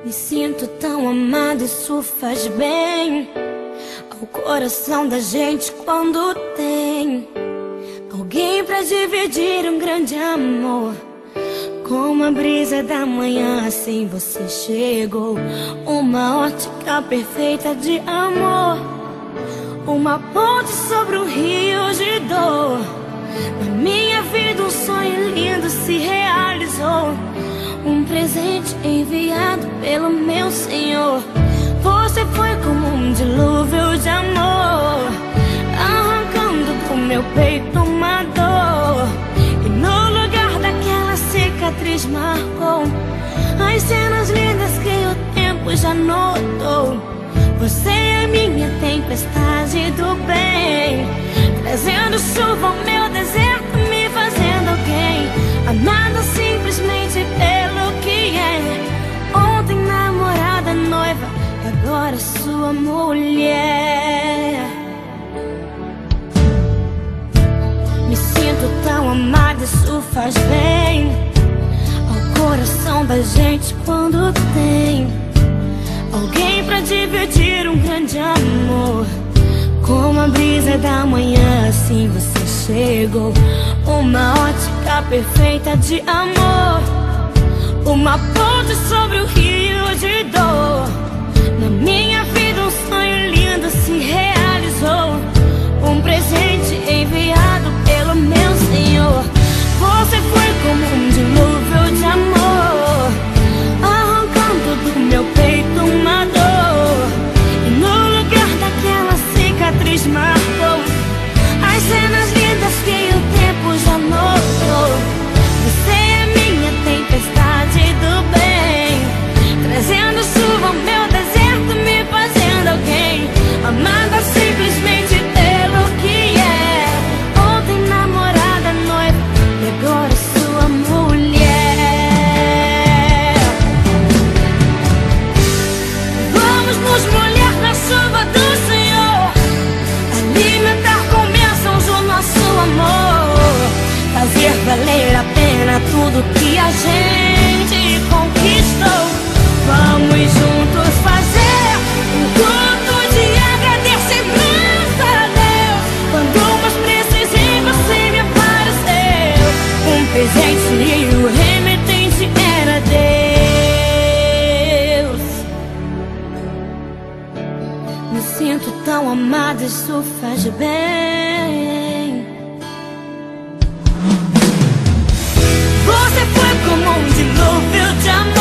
Me sinto tão amada, isso faz bem ao coração da gente quando tem alguém pra dividir um grande amor. Como a brisa da manhã, assim você chegou. Uma ótica perfeita de amor, uma ponte sobre um rio de dor. Na minha vida um sonho lindo se realizou, um presente enviado pelo meu Senhor. Você foi como um dilúvio de amor, arrancando do meu peito uma dor. E no lugar daquela cicatriz marcou as cenas lindas que o tempo já notou. Você é minha tempestade do bem, trazendo chuva ao meu deserto, me fazendo alguém amada simplesmente pelo que é. Ontem namorada, noiva, agora sua mulher. Me sinto tão amada, isso faz bem ao coração da gente quando tem alguém pra dividir um grande amor. Como a brisa da manhã, assim você chegou. Uma ótica perfeita de amor, uma ponte sobre o rio de dor. Na minha vida um sonho lindo se realizou, um presente enviado pelo meu Senhor. Você foi como um dilúvio de amor, arrancando do meu peito uma dor. E no lugar daquela cicatriz marcou as cenas lindas que o tempo já notou. Você é minha tempestade do bem, trazendo chuva ao meu deserto, me fazendo alguém amada simplesmente pelo que é. Ontem namorada, noiva, e agora sua mulher. Vamos nos molhar na chuva do Senhor, alimentar com bênçãos o nosso amor, fazer valer a pena tudo que a gente conquistou. Vamos juntos fazer um culto de agradecimento a Deus. Quando mais precisei, você me apareceu, um presente e o remetente era Deus. Me sinto tão amada, isso faz bem. Você foi como um dilúvio de amor,